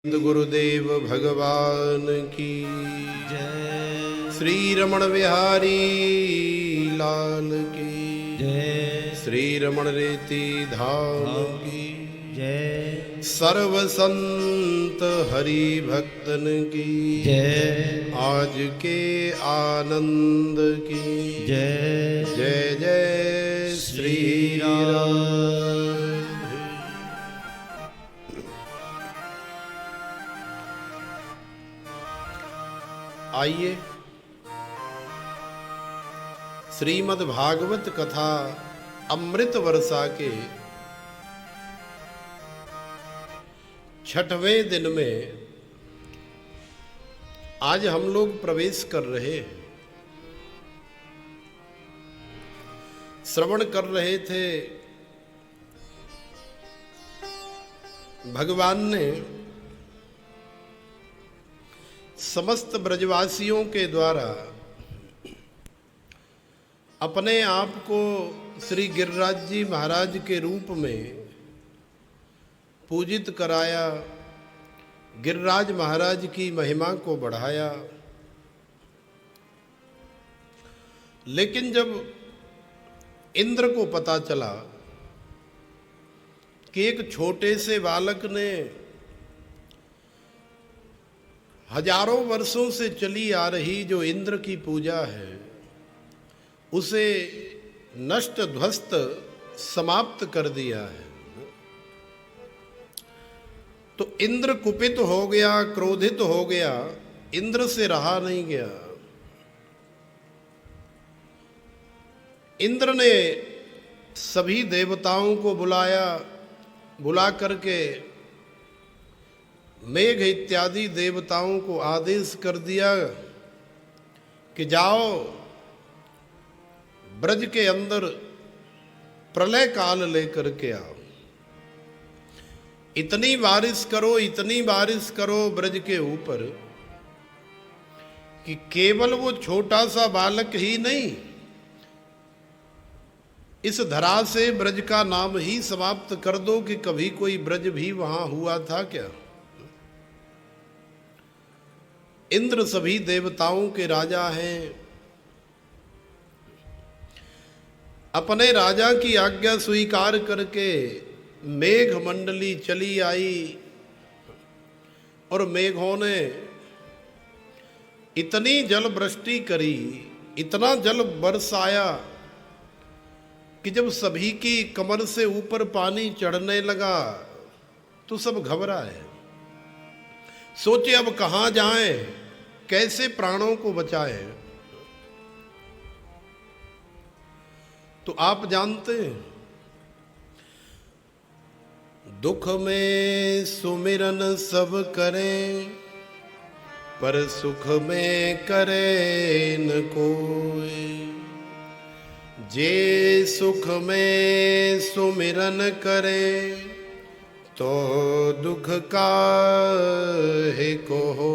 गुरुदेव भगवान की जय। श्री रमण बिहारी लाल की जय। श्री रमण रेति धाम की जय। सर्व संत हरि भक्तन की जय। आज के आनंद की जय। जय जय श्री राम। आइए श्रीमद् भागवत कथा अमृत वर्षा के छठवें दिन में आज हम लोग प्रवेश कर रहे हैं। श्रवण कर रहे थे भगवान ने समस्त ब्रजवासियों के द्वारा अपने आप को श्री गिरिराज जी महाराज के रूप में पूजित कराया, गिरिराज महाराज की महिमा को बढ़ाया। लेकिन जब इंद्र को पता चला कि एक छोटे से बालक ने हजारों वर्षों से चली आ रही जो इंद्र की पूजा है उसे नष्ट ध्वस्त समाप्त कर दिया है, तो इंद्र कुपित हो गया, क्रोधित हो गया। इंद्र से रहा नहीं गया। इंद्र ने सभी देवताओं को बुलाया, बुला करके मेघ इत्यादि देवताओं को आदेश कर दिया कि जाओ ब्रज के अंदर प्रलय काल लेकर के आओ, इतनी बारिश करो, इतनी बारिश करो ब्रज के ऊपर कि केवल वो छोटा सा बालक ही नहीं, इस धरा से ब्रज का नाम ही समाप्त कर दो कि कभी कोई ब्रज भी वहां हुआ था क्या। इंद्र सभी देवताओं के राजा हैं। अपने राजा की आज्ञा स्वीकार करके मेघ मंडली चली आई और मेघों ने इतनी जल वृष्टि करी, इतना जल बरसाया कि जब सभी की कमर से ऊपर पानी चढ़ने लगा तो सब घबराए, सोचे अब कहां जाएं, कैसे प्राणों को बचाएं। तो आप जानते हैं दुख में सुमिरन सब करें पर सुख में करे न कोई, जे सुख में सुमिरन करे तो दुख काहे को हो।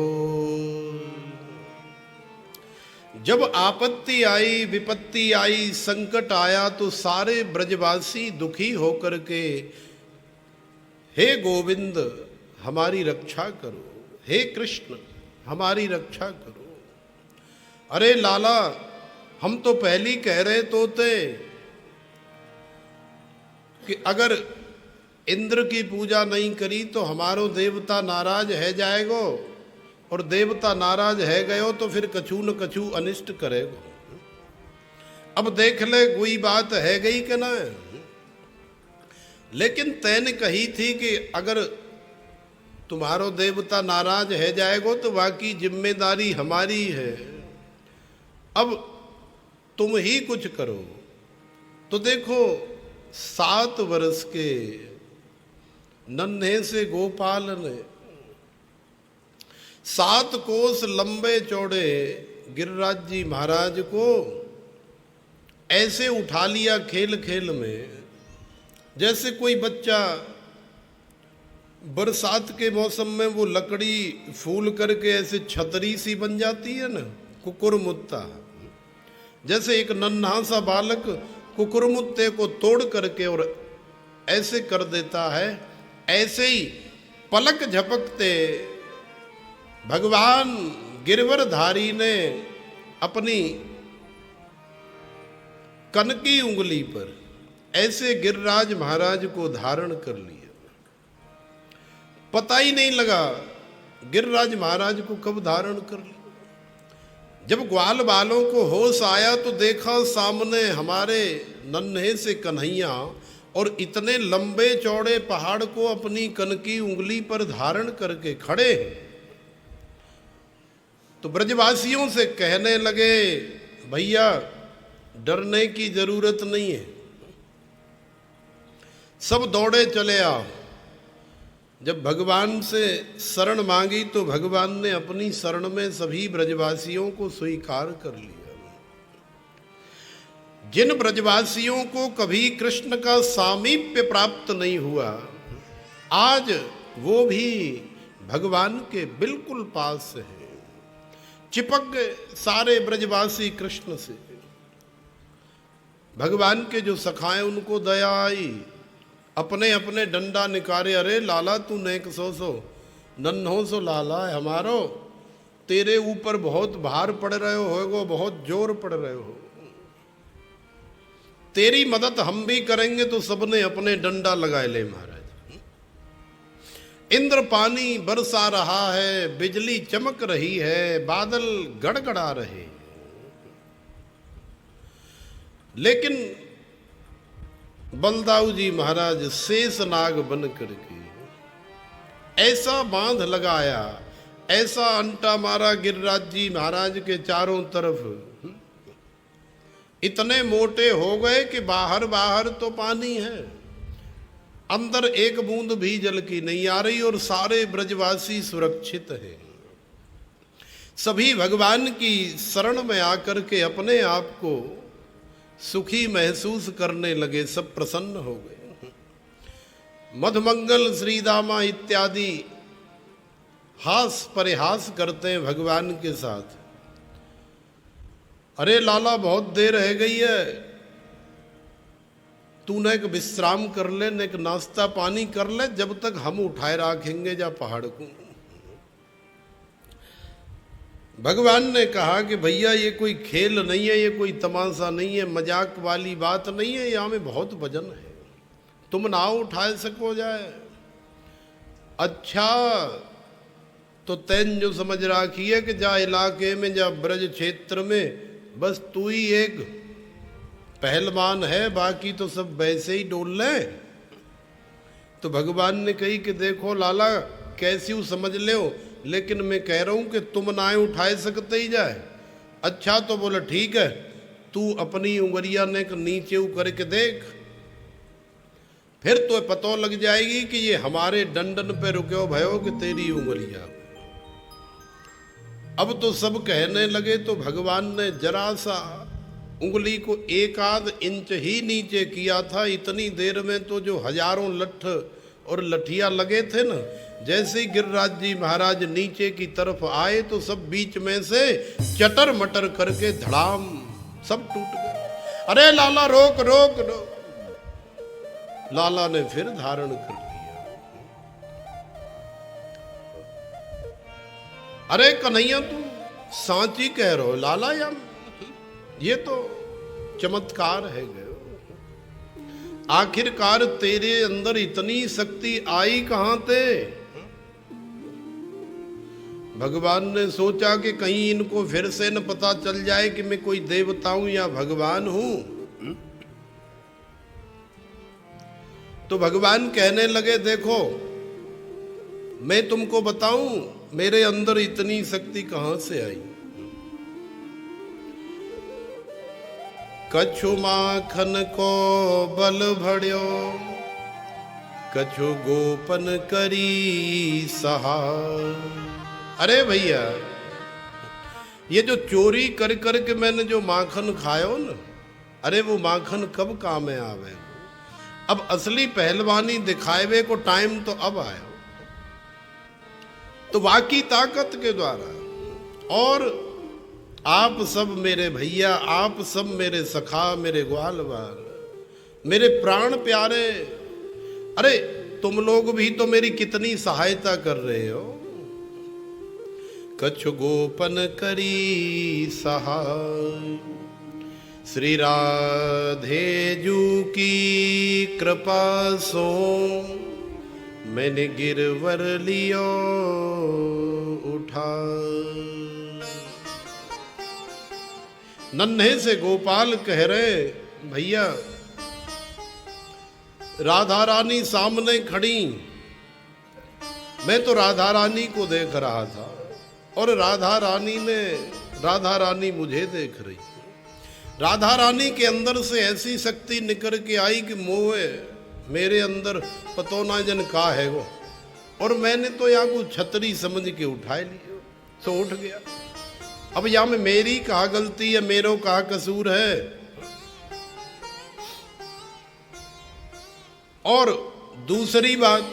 जब आपत्ति आई, विपत्ति आई, संकट आया तो सारे ब्रजवासी दुखी होकर के हे गोविंद हमारी रक्षा करो, हे कृष्ण हमारी रक्षा करो। अरे लाला हम तो पहले कह रहे तो थे कि अगर इंद्र की पूजा नहीं करी तो हमारो देवता नाराज है जाएगो, और देवता नाराज है गयो तो फिर कछु न कछु अनिष्ट करेगो। अब देख ले कोई बात है गई कि ना। लेकिन तैने कही थी कि अगर तुम्हारो देवता नाराज है जाएगो तो बाकी जिम्मेदारी हमारी है, अब तुम ही कुछ करो। तो देखो 7 वर्ष के नन्हे से गोपाल ने 7 कोस लंबे चौड़े गिरिराज जी महाराज को ऐसे उठा लिया खेल खेल में, जैसे कोई बच्चा बरसात के मौसम में वो लकड़ी फूल करके ऐसे छतरी सी बन जाती है ना, कुकुरमुत्ता, जैसे एक नन्हा सा बालक कुकुरमुत्ते को तोड़ करके और ऐसे कर देता है, ऐसे ही पलक झपकते भगवान गिरवरधारी ने अपनी कनकी उंगली पर ऐसे गिरिराज महाराज को धारण कर लिया। पता ही नहीं लगा गिरिराज महाराज को कब धारण कर लिया। जब ग्वाल बालों को होश आया तो देखा सामने हमारे नन्हे से कन्हैया और इतने लंबे चौड़े पहाड़ को अपनी कनकी उंगली पर धारण करके खड़े हैं। तो ब्रजवासियों से कहने लगे, भैया डरने की जरूरत नहीं है, सब दौड़े चले आओ। जब भगवान से शरण मांगी तो भगवान ने अपनी शरण में सभी ब्रजवासियों को स्वीकार कर लिया। जिन ब्रजवासियों को कभी कृष्ण का सामीप्य प्राप्त नहीं हुआ, आज वो भी भगवान के बिल्कुल पास है। चिपक गए सारे ब्रजवासी कृष्ण से। भगवान के जो सखाए उनको दया आई, अपने अपने डंडा निकारे, अरे लाला तू नेक सो नन्हो सो लाला है हमारो, तेरे ऊपर बहुत भार पड़ रहे हो, बहुत जोर पड़ रहे हो, तेरी मदद हम भी करेंगे। तो सबने अपने डंडा लगाए ले महाराज। इंद्र पानी बरसा रहा है, बिजली चमक रही है, बादल गड़गड़ा रहे, लेकिन बलदाऊ जी महाराज शेष नाग बन करके ऐसा बांध लगाया, ऐसा अंटा मारा गिरिराज जी महाराज के चारों तरफ, इतने मोटे हो गए कि बाहर बाहर तो पानी है, अंदर एक बूंद भी जल की नहीं आ रही और सारे ब्रजवासी सुरक्षित हैं। सभी भगवान की शरण में आकर के अपने आप को सुखी महसूस करने लगे, सब प्रसन्न हो गए। मधुमंगल श्रीदामा इत्यादि हास परिहास करते हैं भगवान के साथ। अरे लाला बहुत देर रह गई है, तू न एक विश्राम कर ले, न एक नाश्ता पानी कर ले, जब तक हम उठाए रखेंगे जा पहाड़ को। भगवान ने कहा कि भैया ये कोई खेल नहीं है, ये कोई तमाशा नहीं है, मजाक वाली बात नहीं है, यहाँ में बहुत वजन है, तुम ना उठा सको जाए। अच्छा तो तैन जो समझ रखी है कि जा इलाके में, जा ब्रज क्षेत्र में बस तू ही एक पहलवान है, बाकी तो सब वैसे ही डोल ले। तो भगवान ने कही कि देखो लाला कैसी समझ ले हो, लेकिन मैं कह रहा हूं कि तुम ना उठाए सकते ही जाए। अच्छा तो बोला ठीक है, तू अपनी उंगलियां ने नीचे करके देख, फिर तो पता लग जाएगी कि ये हमारे डंडन पे रुके भयो कि तेरी उंगलियां। अब तो सब कहने लगे, तो भगवान ने जरा सा उंगली को एक आध इंच ही नीचे किया था, इतनी देर में तो जो हजारों लठ और लठिया लगे थे ना, जैसे ही गिरिराज जी महाराज नीचे की तरफ आए तो सब बीच में से चटर मटर करके धड़ाम सब टूट गए। अरे लाला रोक रोक रोक। लाला ने फिर धारण कर लिया। अरे कन्हैया तू सांची कह रहे हो लाला, या ये तो चमत्कार है गए। आखिरकार तेरे अंदर इतनी शक्ति आई कहां थे? भगवान ने सोचा कि कहीं इनको फिर से न पता चल जाए कि मैं कोई देवता हूं या भगवान हूं। तो भगवान कहने लगे, देखो मैं तुमको बताऊं मेरे अंदर इतनी शक्ति कहां से आई। कछु माखन को बल भड़्यो, कछु गोपन करी सहा। अरे भैया ये जो चोरी कर करके मैंने जो माखन खायो ना, अरे वो माखन कब काम में आवे। अब असली पहलवानी दिखावे को टाइम तो अब आया, तो बाकी ताकत के द्वारा। और आप सब मेरे भैया, आप सब मेरे सखा, मेरे ग्वाल बाल, मेरे प्राण प्यारे, अरे तुम लोग भी तो मेरी कितनी सहायता कर रहे हो। कछु गोपन करी सहाय, श्री राधे जू की कृपा सो, मैंने गिरवर लियो उठा। नन्हे से गोपाल कह रहे, भैया राधा रानी सामने खड़ी, मैं तो राधा रानी को देख रहा था और राधा रानी मुझे देख रही। राधा रानी के अंदर से ऐसी शक्ति निकल के आई कि मोहे मेरे अंदर पतो ना जन का है वो, और मैंने तो यहाँ को छतरी समझ के उठाए लिया तो उठ गया। अब यहाँ में मेरी कहा गलती है, मेरो कहा कसूर है। और दूसरी बात,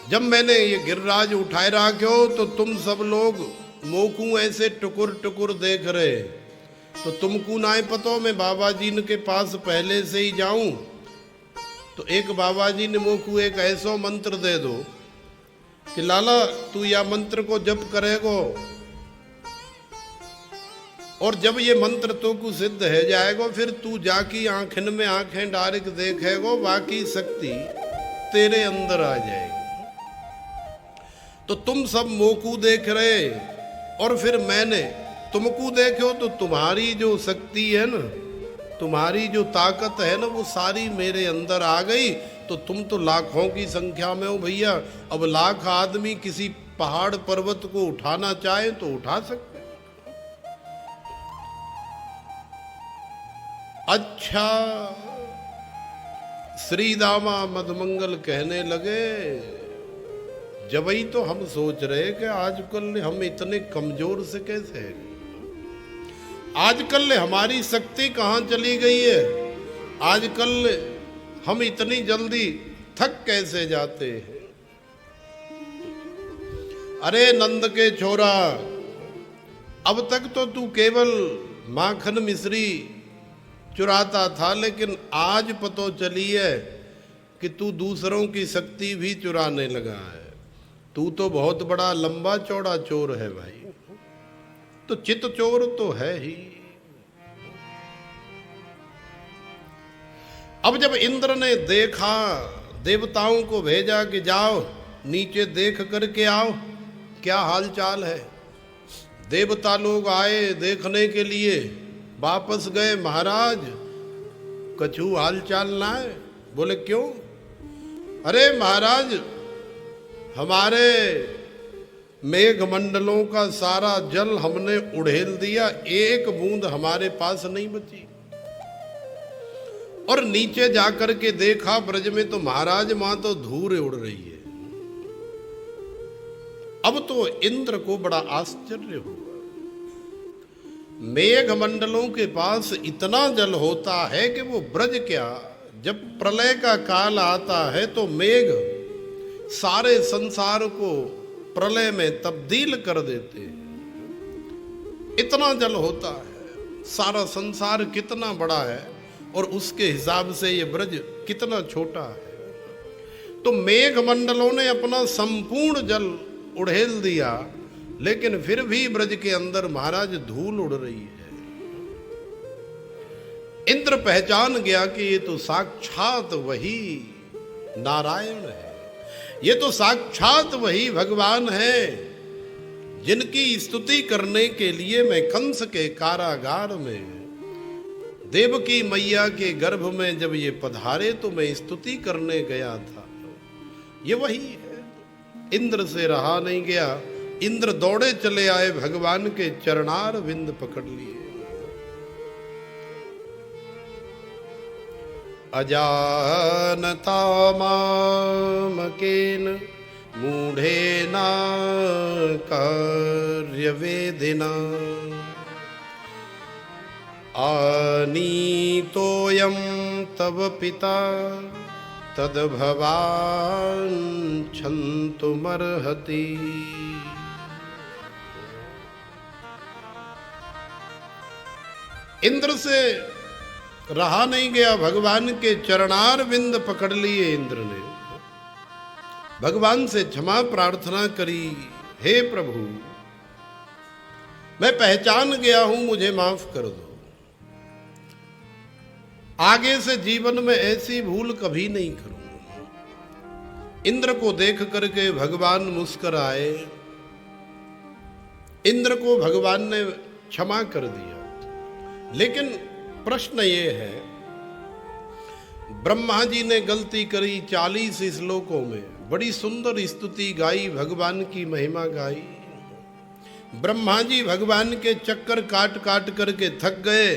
जब मैंने ये गिरिराज उठाए रखो तो तुम सब लोग मोकू ऐसे टुकुर टुकुर देख रहे, तो तुमको ना पतो मैं बाबा जी के पास पहले से ही जाऊं, तो एक बाबा जी ने मोकू एक ऐसा मंत्र दे दो कि लाला तू या मंत्र को जप करेगो, और जब ये मंत्र तो को सिद्ध है जाएगा, फिर तू जाकी आंखन में आंखें डायरेक्ट देखेगो, बाकी शक्ति तेरे अंदर आ जाएगी। तो तुम सब मोकू देख रहे और फिर मैंने तुमको देखो, तो तुम्हारी जो शक्ति है ना, तुम्हारी जो ताकत है ना, वो सारी मेरे अंदर आ गई। तो तुम तो लाखों की संख्या में हो भैया। अब लाख आदमी किसी पहाड़ पर्वत को उठाना चाहे तो उठा सकते। अच्छा, श्री दामा मधुमंगल कहने लगे, जबई तो हम सोच रहे कि आजकल हम इतने कमजोर से कैसे हैं, आजकल हमारी शक्ति कहाँ चली गई है, आजकल हम इतनी जल्दी थक कैसे जाते हैं। अरे नंद के छोरा, अब तक तो तू केवल माखन मिश्री चुराता था, लेकिन आज पतो चली है कि तू दूसरों की शक्ति भी चुराने लगा है। तू तो बहुत बड़ा लंबा चौड़ा चोर है भाई, तो चित चोर तो है ही। अब जब इंद्र ने देखा, देवताओं को भेजा कि जाओ नीचे देख करके आओ क्या हाल चाल है। देवता लोग आए देखने के लिए, वापस गए, महाराज कछु हाल चाल ना है। बोले क्यों? अरे महाराज, हमारे मेघमंडलों का सारा जल हमने उड़ेल दिया, एक बूंद हमारे पास नहीं बची। और नीचे जाकर के देखा ब्रज में, तो महाराज वहां तो धूल उड़ रही है। अब तो इंद्र को बड़ा आश्चर्य हुआ, मेघमंडलों के पास इतना जल होता है कि वो ब्रज क्या, जब प्रलय का काल आता है तो मेघ सारे संसार को प्रलय में तब्दील कर देते हैं। इतना जल होता है, सारा संसार कितना बड़ा है और उसके हिसाब से ये ब्रज कितना छोटा है। तो मेघमंडलों ने अपना संपूर्ण जल उड़ेल दिया, लेकिन फिर भी ब्रज के अंदर महाराज धूल उड़ रही है। इंद्र पहचान गया कि ये तो साक्षात वही नारायण है, ये तो साक्षात वही भगवान है जिनकी स्तुति करने के लिए मैं कंस के कारागार में, देवकी मैया के गर्भ में जब ये पधारे तो मैं स्तुति करने गया था। ये वही है। इंद्र से रहा नहीं गया, इंद्र दौड़े चले आए, भगवान के चरणार विंद पकड़ लिए। अजानता मामकेन मूढ़ेना कार्यवेदिना आनीतोऽयं तव पिता तद्भवान् क्षन्तुमर्हति। इंद्र से रहा नहीं गया, भगवान के चरणार बिंद पकड़ लिए इंद्र ने। भगवान से क्षमा प्रार्थना करी, हे प्रभु मैं पहचान गया हूं, मुझे माफ कर दो, आगे से जीवन में ऐसी भूल कभी नहीं करूंगा। इंद्र को देख करके भगवान मुस्कुराए, इंद्र को भगवान ने क्षमा कर दिया। लेकिन प्रश्न ये है, ब्रह्मा जी ने गलती करी, 40 श्लोकों में बड़ी सुंदर स्तुति गाई, भगवान की महिमा गाई। ब्रह्मा जी भगवान के चक्कर काट काट करके थक गए,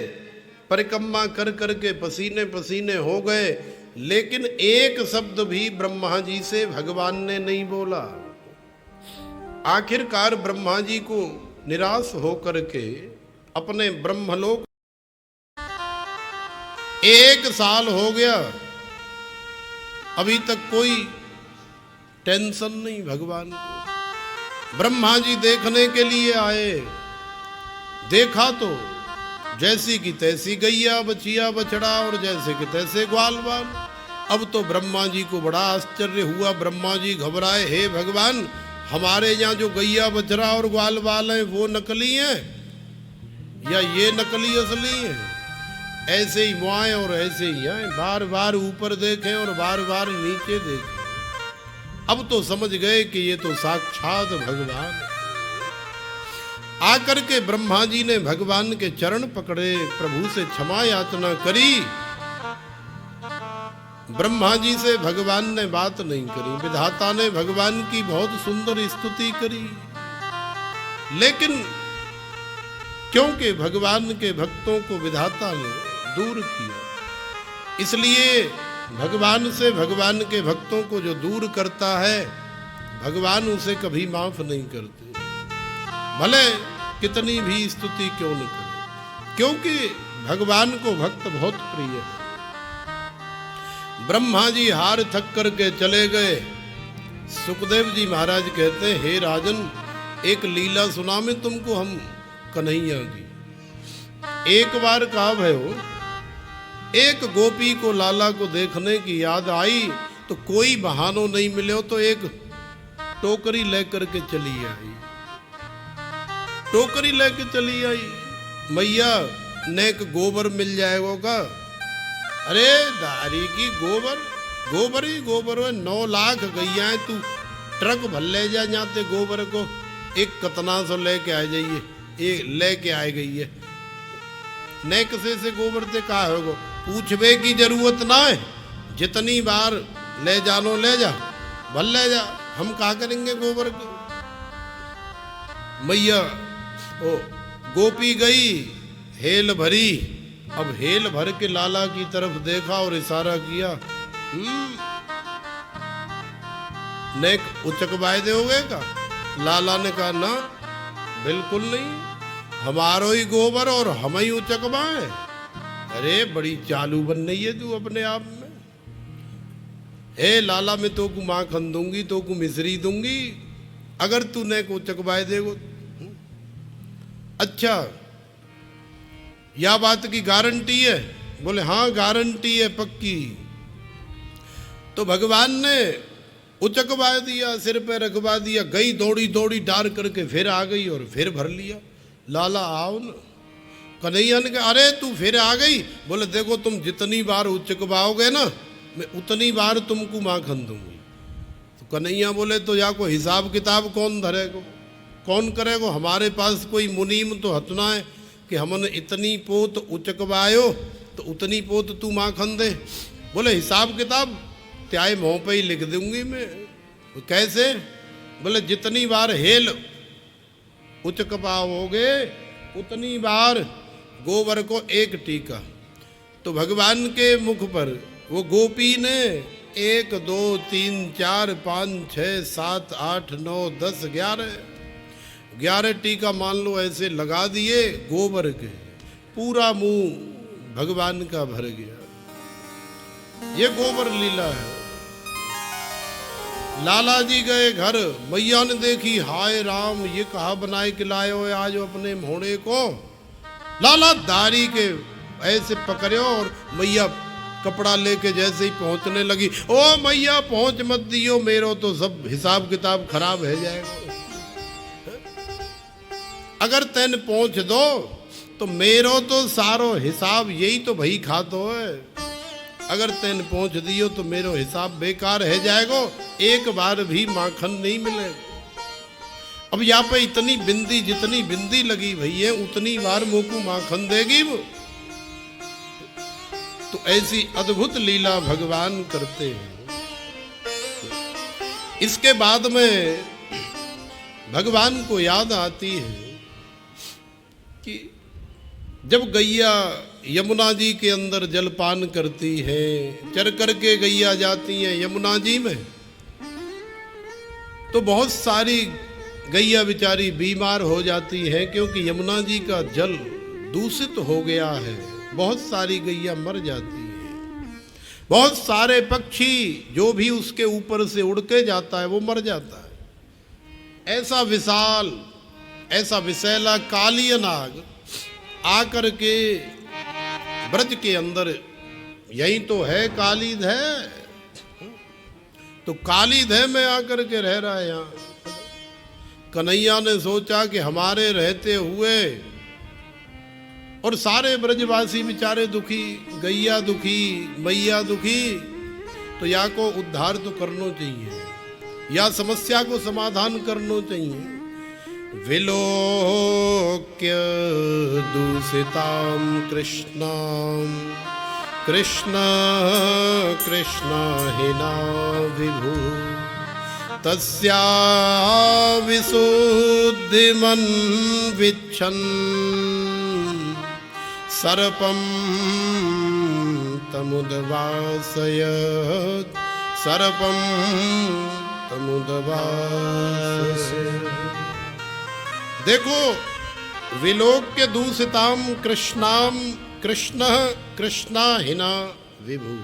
परिक्रमा कर करके पसीने पसीने हो गए, लेकिन एक शब्द भी ब्रह्मा जी से भगवान ने नहीं बोला। आखिरकार ब्रह्मा जी को निराश होकर के अपने ब्रह्मलोक 1 साल हो गया, अभी तक कोई टेंशन नहीं भगवान को। ब्रह्मा जी देखने के लिए आए, देखा तो जैसी की तैसी गैया बछिया बछड़ा और जैसे कि तैसे ग्वाल बाल। अब तो ब्रह्मा जी को बड़ा आश्चर्य हुआ, ब्रह्मा जी घबराए, हे भगवान हमारे यहाँ जो गैया बछड़ा और ग्वाल बाल हैं वो नकली हैं या ये नकली असली हैं? ऐसे ही मुआएं और ऐसे ही हैं, बार बार ऊपर देखें और बार बार नीचे देखें। अब तो समझ गए कि ये तो साक्षात भगवान है। आकर के ब्रह्मा जी ने भगवान के चरण पकड़े, प्रभु से क्षमा याचना करी। ब्रह्मा जी से भगवान ने बात नहीं करी, विधाता ने भगवान की बहुत सुंदर स्तुति करी, लेकिन क्योंकि भगवान के भक्तों को विधाता ने दूर किया, इसलिए भगवान से भगवान के भक्तों को जो दूर करता है भगवान उसे कभी माफ नहीं करते, भले कितनी भी स्तुति क्यों न करे, क्योंकि भगवान को भक्त बहुत प्रिय है। ब्रह्मा जी हार थक करके चले गए। सुखदेव जी महाराज कहते हैं, हे राजन एक लीला सुना में तुमको हम कन्हैया की। एक बार कहा भयो, एक गोपी को लाला को देखने की याद आई तो कोई बहानो नहीं मिले हो तो एक टोकरी लेकर के चली आई। टोकरी लेकर चली आई, मैया नेक गोबर मिल जाएगा का? अरे दारी की गोबर, गोबर ही गोबर है, 9 लाख गैया है, तू ट्रक भर ले जा जाते गोबर को, एक कतना सो लेके आ जाइए, ये लेके आए गई है। नेक से गोबर से कहा होगा, पूछवे की जरूरत ना है, जितनी बार ले जानो ले जा, भल ले जा, हम क्या करेंगे गोबर को। मैया ओ गोपी गई, हेल भरी, अब हेल भर के लाला की तरफ देखा और इशारा किया, नेक उचक वायदे हो गए का? लाला ने कहा ना बिल्कुल नहीं, हमारो ही गोबर और हम ही उचकवाए। अरे बड़ी चालू बन रही है तू अपने आप में। हे लाला मैं तो को माखन दूंगी, तो को मिश्री दूंगी, अगर तूने को चकवाए देगो। अच्छा या बात की गारंटी है? बोले हाँ गारंटी है पक्की। तो भगवान ने उचकवा दिया, सिर पे रखवा दिया, गई दौड़ी दौड़ी डार करके फिर आ गई और फिर भर लिया। लाला आओ न। कन्हैया ने कहा अरे तू फिर आ गई? बोले देखो तुम जितनी बार उचकवाओगे ना मैं उतनी बार तुमको माखन दूंगी। तो कन्हैया बोले तो या को हिसाब किताब कौन धरेगो, कौन करेगो? हमारे पास कोई मुनीम तो हतना है कि हमने इतनी पोत उचकवायो तो उतनी पोत तू माखन दे। बोले हिसाब किताब त्याय मुँह पे ही लिख दूंगी मैं। तो कैसे? बोले जितनी बार हेल उचकवाओगे उतनी बार गोबर को एक टीका। तो भगवान के मुख पर वो गोपी ने 1 2 3 4 5 6 7 8 9 10 11 टीका मान लो ऐसे लगा दिए गोबर के, पूरा मुंह भगवान का भर गया। ये गोबर लीला है। लाला जी गए घर, मैया ने देखी, हाय राम ये कहा बनाए के लाए हो आज अपने मोहड़े को। लाला दारी के ऐसे पकड़ो और मैया कपड़ा लेके जैसे ही पहुंचने लगी, ओ मैया पहुंच मत दियो, मेरो तो सब हिसाब किताब खराब है जाएगा। अगर तैन पहुंच दो तो मेरो तो सारो हिसाब यही तो भई खातो है। अगर तैन पहुंच दियो तो मेरो हिसाब बेकार है जाएगो, एक बार भी माखन नहीं मिलेगा। अब यहाँ पे इतनी बिंदी, जितनी बिंदी लगी भैया उतनी बार मुंह को माखन देगी वो। तो ऐसी अद्भुत लीला भगवान करते हैं। इसके बाद में भगवान को याद आती है कि जब गैया यमुना जी के अंदर जलपान करती है, चर करके गैया जाती हैं यमुना जी में, तो बहुत सारी गैया बेचारी बीमार हो जाती है क्योंकि यमुना जी का जल दूषित हो गया है। बहुत सारी गैया मर जाती है, बहुत सारे पक्षी जो भी उसके ऊपर से उड़ के जाता है वो मर जाता है। ऐसा विशाल, ऐसा विशैला कालिय नाग आकर के ब्रज के अंदर, यही तो है कालीधय, तो कालीधय में आकर के रह रहा है यहाँ। कन्हैया ने सोचा कि हमारे रहते हुए और सारे ब्रजवासी बेचारे दुखी, गैया दुखी, मैया दुखी, तो या को उद्धार तो करना चाहिए, या समस्या को समाधान करना चाहिए। विलोक्य दूषितां कृष्णां कृष्ण कृष्ण हिना विभु तस्या विशुद्धिमन् विच्छन् सर्पं तमुद्वासयत् सर्पं तमुद्वासयत्। देखो, विलोक्य दूषितां कृष्णां कृष्ण कृष्णा हिना विभु,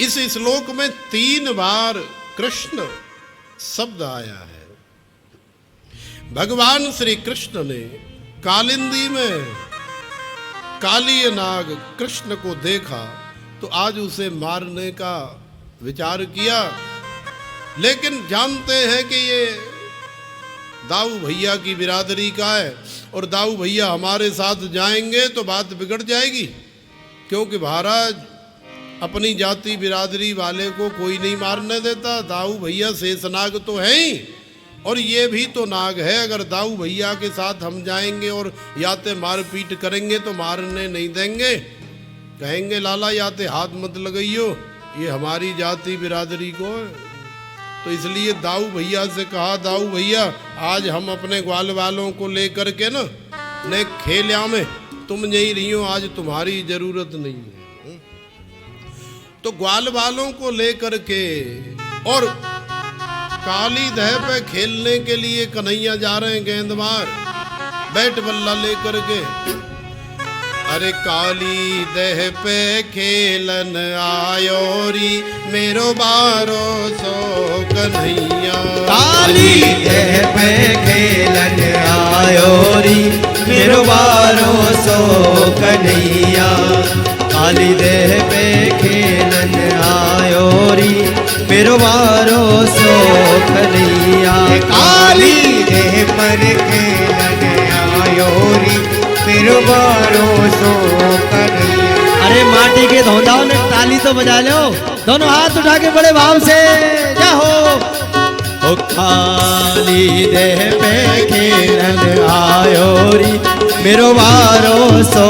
इस श्लोक में 3 बार कृष्ण शब्द आया है। भगवान श्री कृष्ण ने कालिंदी में कालीय नाग कृष्ण को देखा तो आज उसे मारने का विचार किया, लेकिन जानते हैं कि ये दाऊ भैया की बिरादरी का है और दाऊ भैया हमारे साथ जाएंगे तो बात बिगड़ जाएगी, क्योंकि महाराज अपनी जाति बिरादरी वाले को कोई नहीं मारने देता। दाऊ भैया शेषनाग तो है ही, और ये भी तो नाग है। अगर दाऊ भैया के साथ हम जाएंगे और याते मारपीट करेंगे तो मारने नहीं देंगे, कहेंगे लाला याते हाथ मत लगाइयो, ये हमारी जाति बिरादरी को है। तो इसलिए दाऊ भैया से कहा, दाऊ भैया आज हम अपने ग्वाल वालों को लेकर के ना ने खेल्या में, तुम नहीं रही हो, आज तुम्हारी जरूरत नहीं है। तो ग्वाल वालों को लेकर के और कालीधय पे खेलने के लिए कन्हैया जा रहे हैं, गेंदमार बैट बल्ला लेकर के। अरे कालीधय पे खेलन आयोरी मेरो बारो सो कन्हैया, कालीधय पे खेलन आयोरी मेरो बारो सो कन्हैया, कालीधय पे खेलन आयोरी मेरो बारो सो कन्हैया, कालीधय पर खेलन आयोरी मेरो बारो सो कन्हैया। अरे माटी के धोंदाओं ने ताली तो बजा लो, दोनों हाथ उठा के बड़े भाव से जाओ। ओ कालीधय पे खेलन आयोरी मेरो बारो सो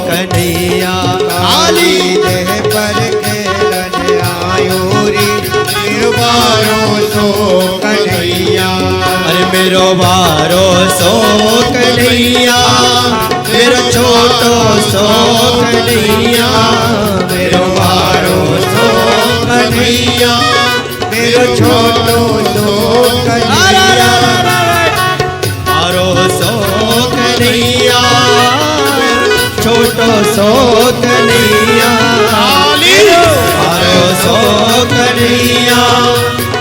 कन्हैया, कालीधय पर खेलन आयोरी मेरो बारो सो कन्हैया। अरे मेरो बारो सो कन्हैया, मेरो छोटो सो कन्हैया, मेरो बारो सो कन्हैया, मेरो छोटो सो कन्हैया। बारो सो कन्हैया, छोटो सो कन्हैया, बारो सो कन्हैया,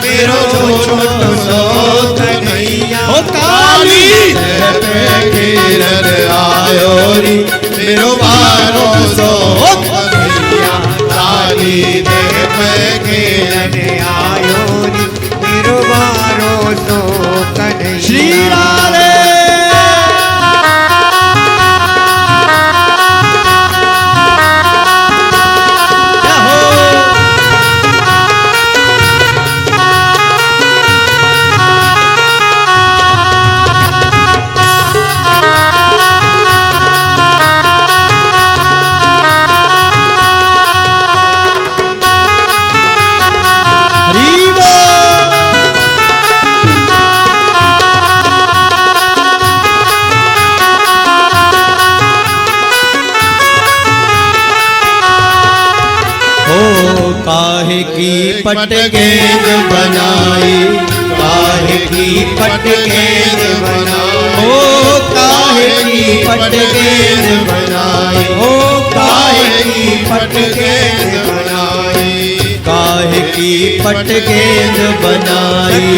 मेरो छोटो सो कन्हैया। ओ कालीधय पे खेलन आयोरी मेरो सो कन्हैया। श्री राधे। काहे की पट गेंद बनाई, काहे की पट गेंद बनाई, ओ काहे की पट गेंद बनाई, ओ काहे की पट गेंद बनाई, काहे की पट गेंद बनाई,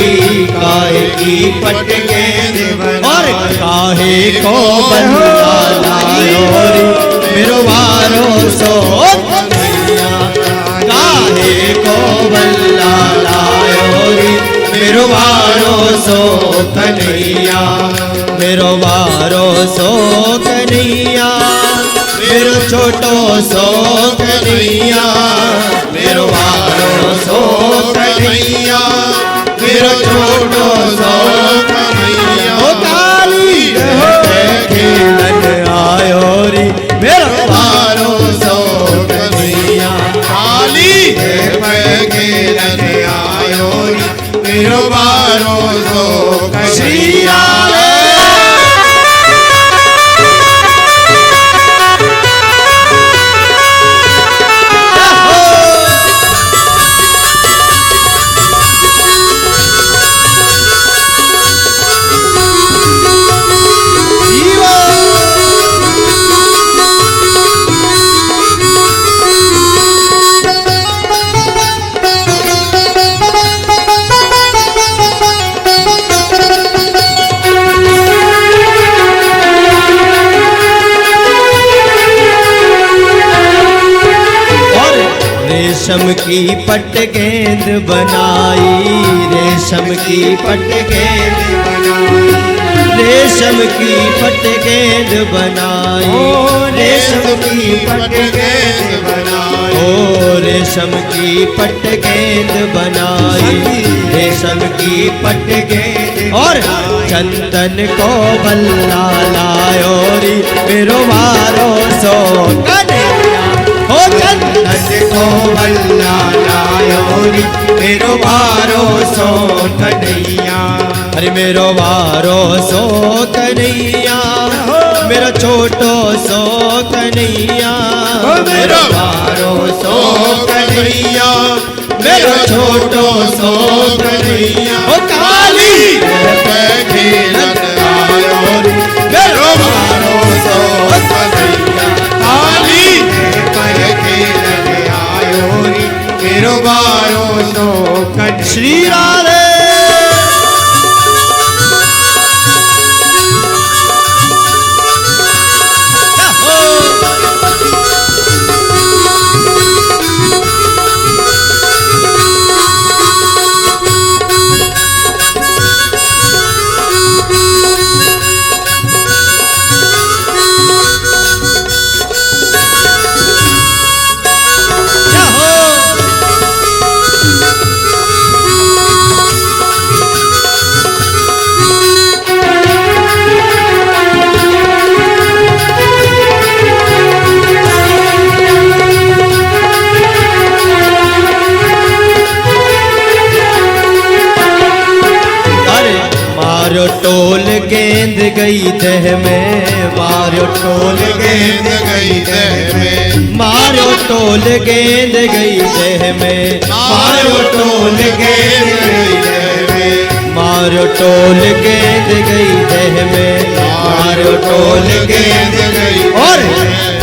काहे की पट गेंद बनाई, और काहे को बनायो मेरो वारो सो काहे को बल्ला लायो रे मेरो वारो सो कन्हैया, मेरो वारो सो कन्हैया, मेरो छोटो सो कन्हैया, मेरो वारो सो कन्हैया, मेरो छोटो सो कन्हैया। ओ काली खेलन आयो रे मेरो वारो सो कन्हैया, काली खेलन आयो मेरो वारो सो कन्हैया। रेशम की पट गेंद बनाई, रेशम की पट गेंद बनाई, रेशम की पट गेंद बनाई, ओ रेशम की पट गेंद बनाई, ओ रेशम की पट गेंद बनाई, रेशम की पट गेंद, और चंदन को बल्ला लायो रे मेरो वारो सो कन्हैया, ओ चंदन को बल्ला लायो रे मेरो वारो सो कन्हैया। अरे मेरो वारो सो कन्हैया, मेरा छोटो सो कन्हैया, मेरो वारो सो कन्हैया, मेरो छोटो सो कन्हैया। ओ काली खेलन आयो रे मेरो वारो सो कन्हैया, काली खेलन आयो रे मेरो वारो सो कन्हैया। श्री राधे। मारो टोल गेंद गई देह में, मारो टोल गेंद गई देह में, मारो टोल गेंद गई देह में, मारो टोल गेंद गई देह में, मारो टोल गेंद गई देह में, मारो टोल गेंद गई, और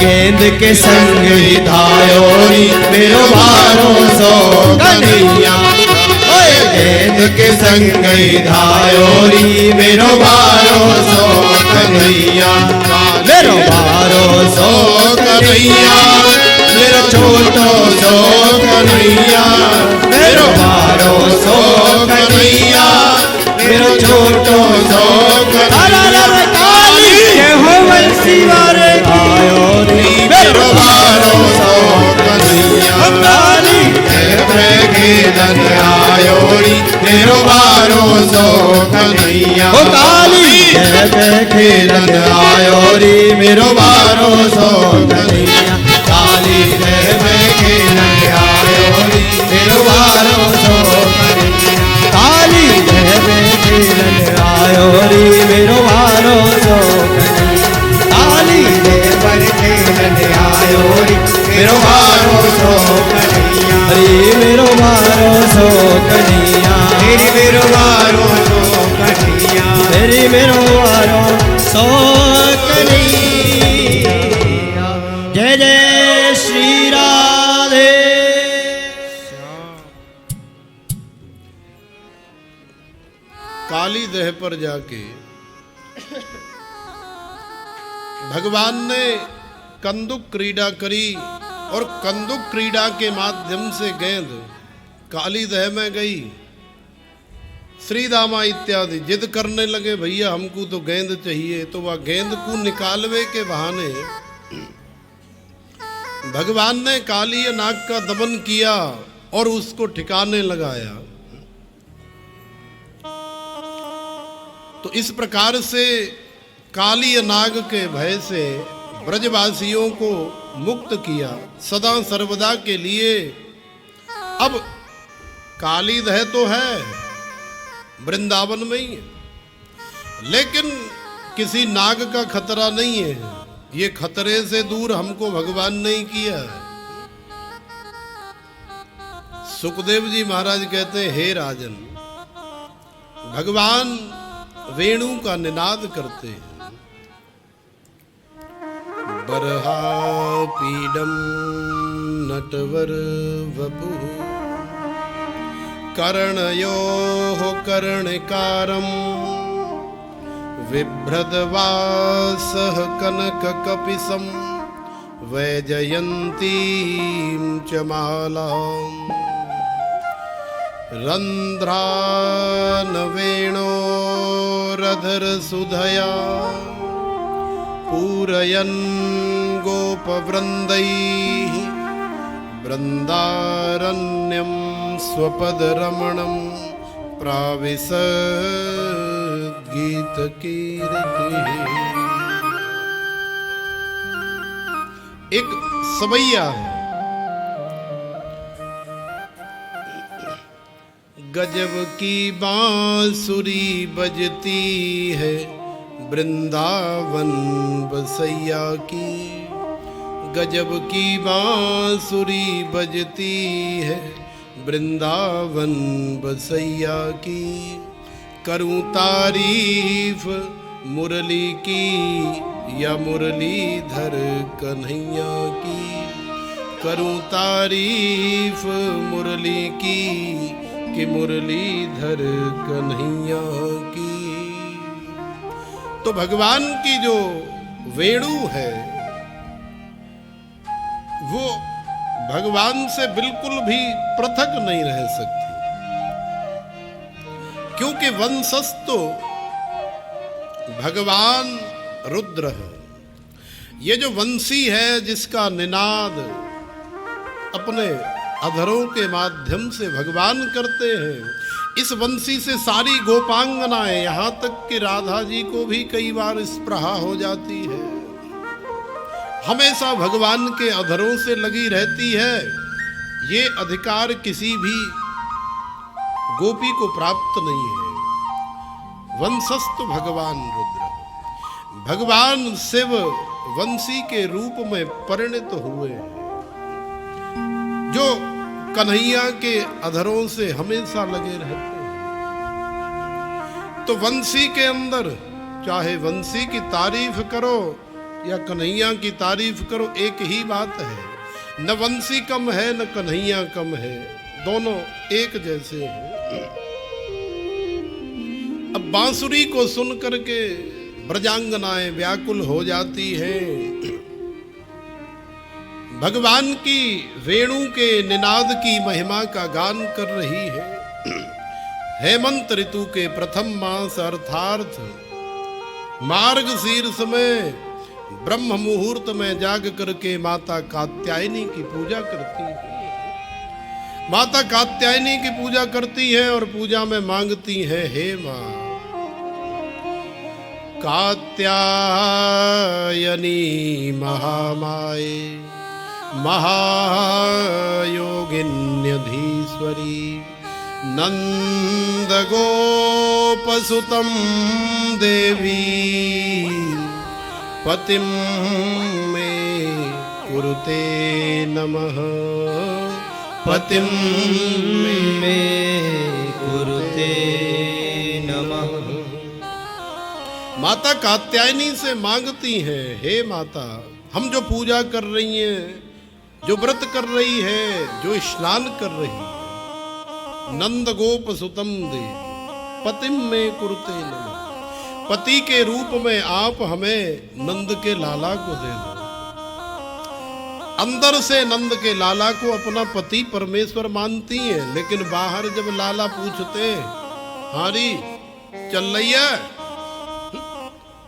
गेंद के संग ही धायो मेरो वारो सो कन्हैया, गेंद के संग ही धायो मेरो वारो सो कन्हैया, मेरो वारो सो कन्हैया, मेरो छोटो सो कन्हैया, मेरो वारो सो कन्हैया, मेरो भरोसो कन्हैया ओ काली देह पे खेलन आयो रे मेरो भरोसो कन्हैया काली देह पे खेलन आयो रे मेरो भरोसो कन्हैया काली देह पे खेलन आयो रे मेरो भरोसो कन्हैया काली देह पर खेलन आयो रे मेरो भरोसो कन्हैया रे मेरो भरोसो कन्हैया तेरी मेरो भरोसो कन्हैया तेरी मेरो भरोसो कन्हैया जय जय श्री राधे काली देह पर जाके भगवान ने कंदुक क्रीड़ा करी और कंदुक क्रीड़ा के माध्यम से गेंद काली देह में गई। श्री दामा इत्यादि जिद करने लगे भैया हमको तो गेंद चाहिए, तो वह गेंद को निकालवे के बहाने भगवान ने काली नाग का दमन किया और उसको ठिकाने लगाया। तो इस प्रकार से काली नाग के भय से ब्रजवासियों को मुक्त किया सदा सर्वदा के लिए। अब काली दह तो है वृंदावन में ही है, लेकिन किसी नाग का खतरा नहीं है। ये खतरे से दूर हमको भगवान ने ही किया है। सुखदेव जी महाराज कहते हैं, हे राजन, भगवान वेणु का निनाद करते हैं। बरहा पीडम नटवर वपु कर्णयोः कर्णिकारं बिभ्रद्वासः कनककपिशं वैजयन्तीं च मालाम् रन्ध्रानवेणोरधरसुधया पूरयन् गोपवृन्दैः वृन्दारण्यं स्वपदरमणं प्राविशद्गीतकीर्तिः। एक सवैया है, गजब की बांसुरी बजती है वृंदावन बसैया की। गजब की बांसुरी बजती है वृंदावन बसैया की। करूं तारीफ मुरली की या मुरलीधर कन्हैया की। करूं तारीफ मुरली की कि मुरलीधर कन्हैया की। तो भगवान की जो वेणु है वो भगवान से बिल्कुल भी पृथक नहीं रह सकती, क्योंकि वंशस्तु भगवान रुद्र है। ये जो वंशी है जिसका निनाद अपने अधरों के माध्यम से भगवान करते हैं, इस वंशी से सारी गोपांगनाएं यहां तक कि राधा जी को भी कई बार स्पृहा हो जाती है। हमेशा भगवान के अधरों से लगी रहती है। ये अधिकार किसी भी गोपी को प्राप्त नहीं है। वंशस्तु भगवान रुद्र, भगवान शिव वंशी के रूप में परिणत हुए हैं, जो कन्हैया के अधरों से हमेशा लगे रहते हैं। तो वंशी के अंदर चाहे वंशी की तारीफ करो या कन्हैया की तारीफ करो, एक ही बात है। न वंशी कम है न कन्हैया कम है, दोनों एक जैसे हैं। अब बांसुरी को सुन करके ब्रजांगनाएं व्याकुल हो जाती हैं। भगवान की वेणु के निनाद की महिमा का गान कर रही है। हेमंत ऋतु के प्रथम मास अर्थात मार्गशीर्ष में ब्रह्म मुहूर्त में जाग करके माता कात्यायनी की पूजा करती है। माता कात्यायनी की पूजा करती हैं और पूजा में मांगती हैं, हे मां कात्यायनी महामाये महायोगिन्यधीश्वरी नंद गोपसुतं देवी पतिं मे कुरुते नमः पतिं मे कुरुते नमः। माता कात्यायनी से मांगती हैं, हे माता हम जो पूजा कर रही हैं, जो व्रत कर रही है, जो स्नान कर रही है, नंद गोप सुतम दे पतिम में कुरुते नमः, पति के रूप में आप हमें नंद के लाला को दे दो। अंदर से नंद के लाला को अपना पति परमेश्वर मानती हैं, लेकिन बाहर जब लाला पूछते हैं, हारी चल रही है,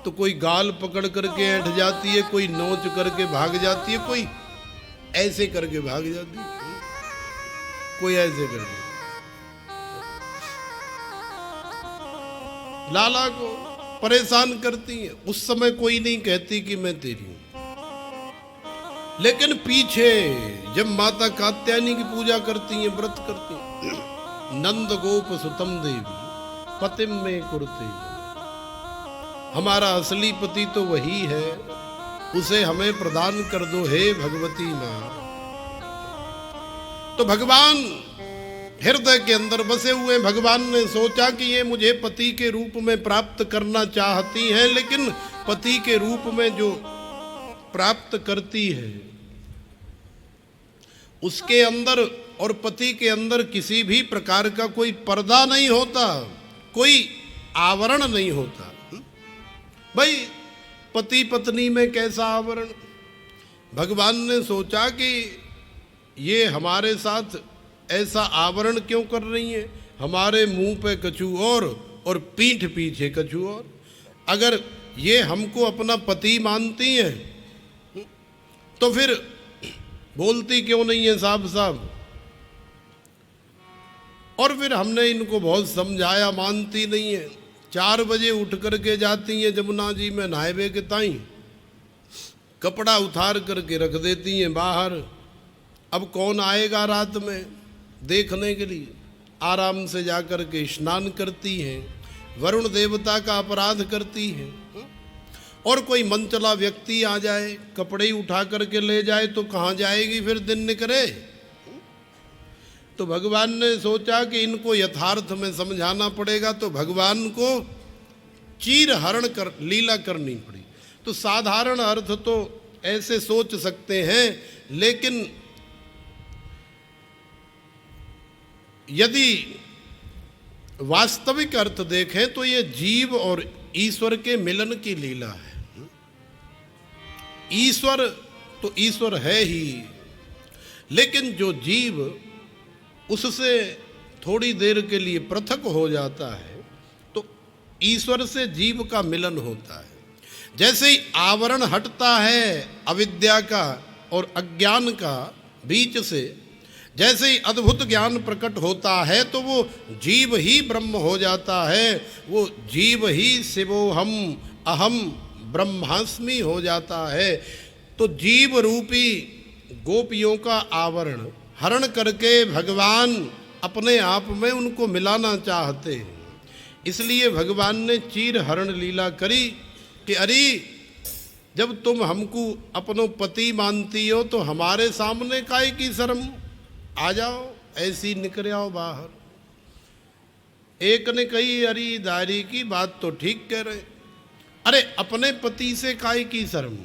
तो कोई गाल पकड़ करके ऐंठ जाती है, कोई नोच करके भाग जाती है, कोई ऐसे करके भाग जाती है, कोई ऐसे करके। लाला को परेशान करती है। उस समय कोई नहीं कहती कि मैं तेरी हूं, लेकिन पीछे जब माता कात्यायनी की पूजा करती हैं, व्रत करती हैं, नंद गोप सुतम देवी पतिम में कुरुते, हमारा असली पति तो वही है, उसे हमें प्रदान कर दो हे भगवती मां। तो भगवान हृदय के अंदर बसे हुए भगवान ने सोचा कि ये मुझे पति के रूप में प्राप्त करना चाहती हैं, लेकिन पति के रूप में जो प्राप्त करती है उसके अंदर और पति के अंदर किसी भी प्रकार का कोई पर्दा नहीं होता, कोई आवरण नहीं होता। भाई पति पत्नी में कैसा आवरण? भगवान ने सोचा कि ये हमारे साथ ऐसा आवरण क्यों कर रही है, हमारे मुंह पे कछु और पीठ पीछे कछु और। अगर ये हमको अपना पति मानती हैं तो फिर बोलती क्यों नहीं है साफ साफ? और फिर हमने इनको बहुत समझाया, मानती नहीं है। 4 बजे उठ करके जाती हैं जमुना जी में नहावे के ताई, कपड़ा उतार करके रख देती हैं बाहर। अब कौन आएगा रात में देखने के लिए? आराम से जाकर के स्नान करती हैं, वरुण देवता का अपराध करती हैं। और कोई मनचला व्यक्ति आ जाए, कपड़े ही उठा करके ले जाए तो कहाँ जाएगी फिर दिन निकले? तो भगवान ने सोचा कि इनको यथार्थ में समझाना पड़ेगा, तो भगवान को चीर हरण कर लीला करनी पड़ी। तो साधारण अर्थ तो ऐसे सोच सकते हैं, लेकिन यदि वास्तविक अर्थ देखें तो ये जीव और ईश्वर के मिलन की लीला है। ईश्वर तो ईश्वर है ही, लेकिन जो जीव उससे थोड़ी देर के लिए पृथक हो जाता है तो ईश्वर से जीव का मिलन होता है। जैसे ही आवरण हटता है अविद्या का और अज्ञान का बीच से, जैसे ही अद्भुत ज्ञान प्रकट होता है तो वो जीव ही ब्रह्म हो जाता है, वो जीव ही शिवोहम अहम ब्रह्मास्मि हो जाता है। तो जीव रूपी गोपियों का आवरण हरण करके भगवान अपने आप में उनको मिलाना चाहते हैं। इसलिए भगवान ने चीर हरण लीला करी कि अरे जब तुम हमको अपनो पति मानती हो तो हमारे सामने काहे की शर्म, आ जाओ ऐसी निकल आओ बाहर। एक ने कही अरे दारी की बात तो ठीक कह रहे, अरे अपने पति से काहे की शर्म,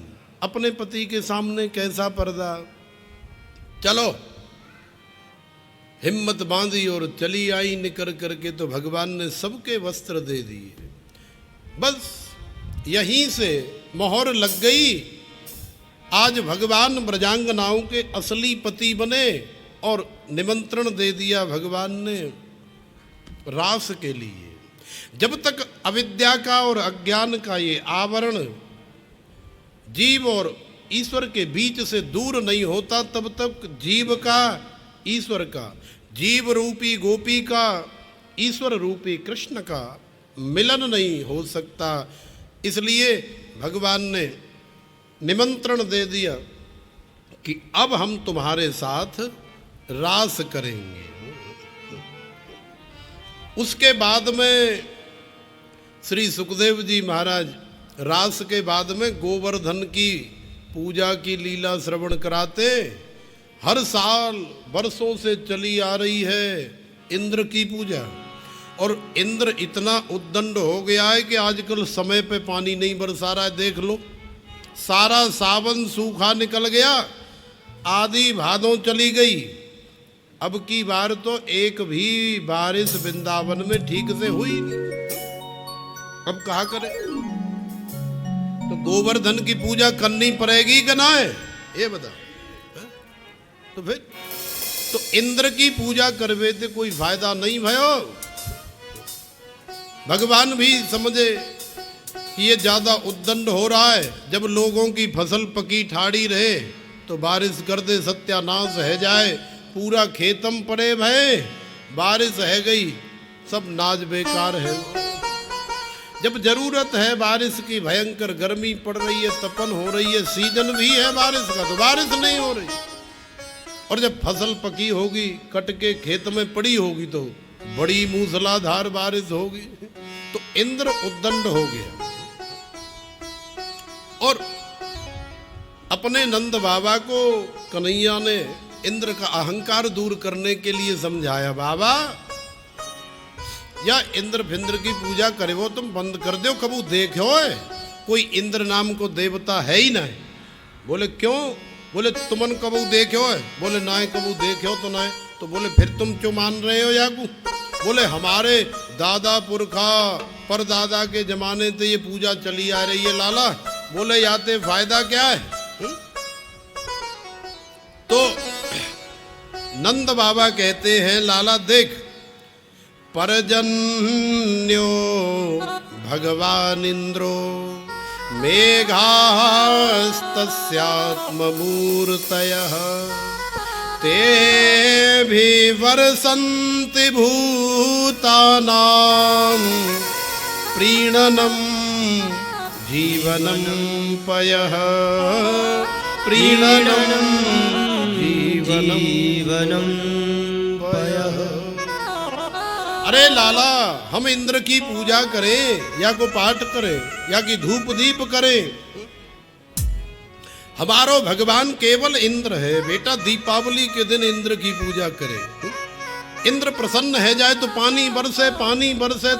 अपने पति के सामने कैसा पर्दा। चलो हिम्मत बांधी और चली आई निकर करके, तो भगवान ने सबके वस्त्र दे दिए। बस यहीं से मोहर लग गई। आज भगवान ब्रजांगनाओं के असली पति बने और निमंत्रण दे दिया भगवान ने रास के लिए। जब तक अविद्या का और अज्ञान का ये आवरण जीव और ईश्वर के बीच से दूर नहीं होता, तब तक जीव का ईश्वर का, जीव रूपी गोपी का ईश्वर रूपी कृष्ण का मिलन नहीं हो सकता। इसलिए भगवान ने निमंत्रण दे दिया कि अब हम तुम्हारे साथ रास करेंगे। उसके बाद में श्री सुखदेव जी महाराज रास के बाद में गोवर्धन की पूजा की लीला श्रवण कराते। हर साल वर्षों से चली आ रही है इंद्र की पूजा, और इंद्र इतना उद्दंड हो गया है कि आजकल समय पे पानी नहीं बरसा रहा है। देख लो, सारा सावन सूखा निकल गया, आधी भादों चली गई। अब की बार तो एक भी बारिश वृंदावन में ठीक से हुई नहीं। अब कहा करे? तो गोवर्धन की पूजा करनी पड़ेगी कि ना है, ये बता। तो फिर तो इंद्र की पूजा करवे तो कोई फायदा नहीं भयो। भगवान भी समझे कि ये ज्यादा उद्दंड हो रहा है। जब लोगों की फसल पकी ठाड़ी रहे तो बारिश कर दे, सत्यानाश है जाए, पूरा खेतम पड़े भय, बारिश है गई, सब नाज बेकार है। जब जरूरत है बारिश की, भयंकर गर्मी पड़ रही है, तपन हो रही है, सीजन भी है बारिश का, तो बारिश नहीं हो रही। और जब फसल पकी होगी, कट के खेत में पड़ी होगी, तो बड़ी मूसलाधार बारिश होगी। तो इंद्र उद्दंड हो गया और अपने नंद बाबा को कन्हैया ने इंद्र का अहंकार दूर करने के लिए समझाया, बाबा या इंद्र फिंद्र की पूजा करे वो तुम बंद कर दो। कबू देखो है कोई इंद्र नाम को देवता है ही नहीं। बोले क्यों? बोले तुमन कबू देखो है? बोले ना कबू देखो तो ना। तो बोले फिर तुम क्यों मान रहे हो याकू? बोले हमारे दादा पुरखा परदादा के जमाने से ये पूजा चली आ रही है लाला। बोले याते फायदा क्या है? तो नंद बाबा कहते हैं, लाला देख, परजन्यो भगवान इंद्रो मेघास्तस्यात्ममूर्तयः ते भी वर्षन्ति भूतानां प्रीणनं जीवनं पयः प्रीणनं जीवनं पयः। अरे लाला, हम इंद्र की पूजा करें या को पाठ करें या कि धूप दीप करें, हमारो भगवान केवल इंद्र है बेटा। दीपावली के दिन इंद्र की पूजा करें, इंद्र प्रसन्न है जाए तो पानी बरसे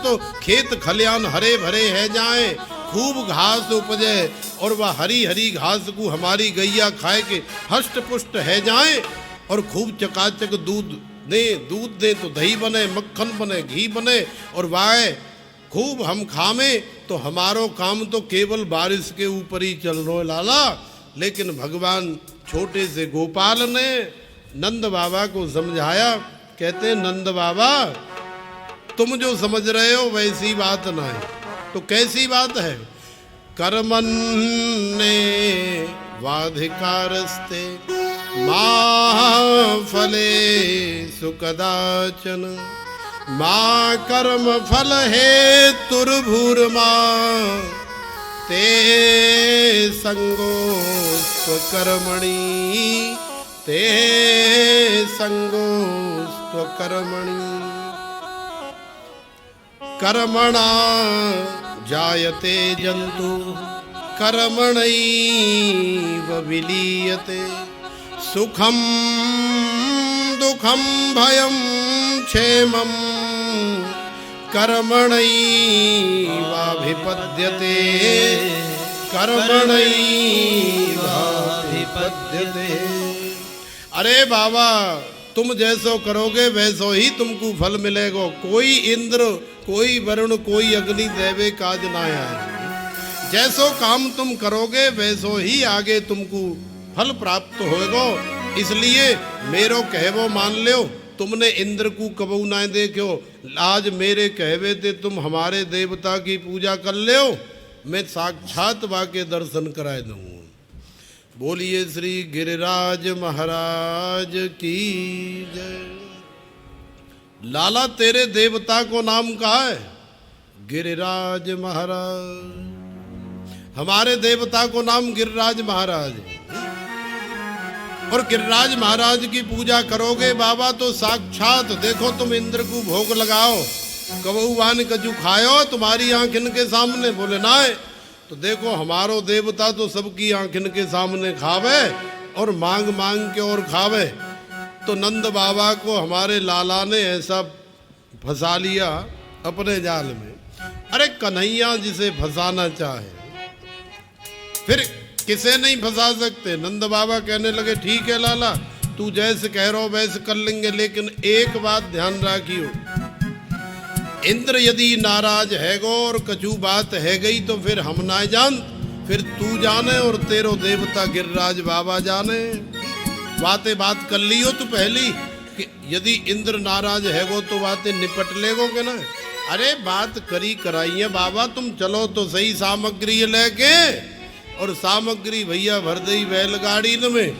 तो खेत खलियान हरे भरे है जाए, खूब घास उपजे और वह हरी हरी घास को हमारी गैया खाए के हष्ट पुष्ट है जाए, और खूब चकाचक दूध दे तो दही बने, मक्खन बने, घी बने, और वाए खूब हम खामे। तो हमारो काम तो केवल बारिश के ऊपर ही चल रहा है लाला। लेकिन भगवान छोटे से गोपाल ने नंद बाबा को समझाया। कहते हैं, नंद बाबा तुम जो समझ रहे हो वैसी बात ना है। तो कैसी बात है? कर्मण्ये वाधिकारस्ते मा फले सुकदाचन मा कर्म फल हेतुर्भूर्मा ते संगो स्वकर्मणि ते संगो स्वकर्मणि कर्मणा जायते जंतु कर्मणैव विलीयते सुखम दुखम भयम क्षेमम कर्मणैवाभिपद्यते कर्मणैवाभिपद्यते। अरे बाबा, तुम जैसो करोगे वैसो ही तुमको फल मिलेगा। कोई इंद्र, कोई वरुण, कोई अग्नि देवे काज ना आए। जैसो काम तुम करोगे वैसो ही आगे तुमको फल प्राप्त होगा। इसलिए मेरो कहवो मान लो। तुमने इंद्र को कबू ना देखो, आज मेरे कहवे थे तुम हमारे देवता की पूजा कर लो, मैं साक्षात वाके दर्शन कराए दूंगा। बोलिए श्री गिरिराज महाराज की जय। लाला तेरे देवता को नाम कहा है? गिरिराज महाराज। हमारे देवता को नाम गिरिराज महाराज है। और गिरिराज महाराज की पूजा करोगे बाबा तो साक्षात देखो तुम इंद्र को भोग लगाओ, कबूवान कजू खायो, तुम्हारी आंख इनके सामने। बोले ना है तो देखो हमारो देवता तो सबकी आंख इनके सामने खावे और मांग मांग के और खावे। तो नंद बाबा को हमारे लाला ने ऐसा फंसा लिया अपने जाल में। अरे कन्हैया जिसे फंसाना चाहे फिर किसे नहीं फंसा सकते। नंद बाबा कहने लगे ठीक है लाला, तू जैसे कह रहा हो वैसे कर लेंगे, लेकिन एक बात ध्यान रखियो, इंद्र यदि नाराज है गो और कछु बात है गई तो फिर हम ना जान, फिर तू जाने और तेरो देवता गिरिराज बाबा जाने। बात कर लियो तो पहली कि यदि इंद्र नाराज है गो तो बातें निपट लेगो के ना। अरे बात करी कराइए बाबा, तुम चलो तो सही सामग्री लेके, और सामग्री भैया भर दई बैलगाड़ी में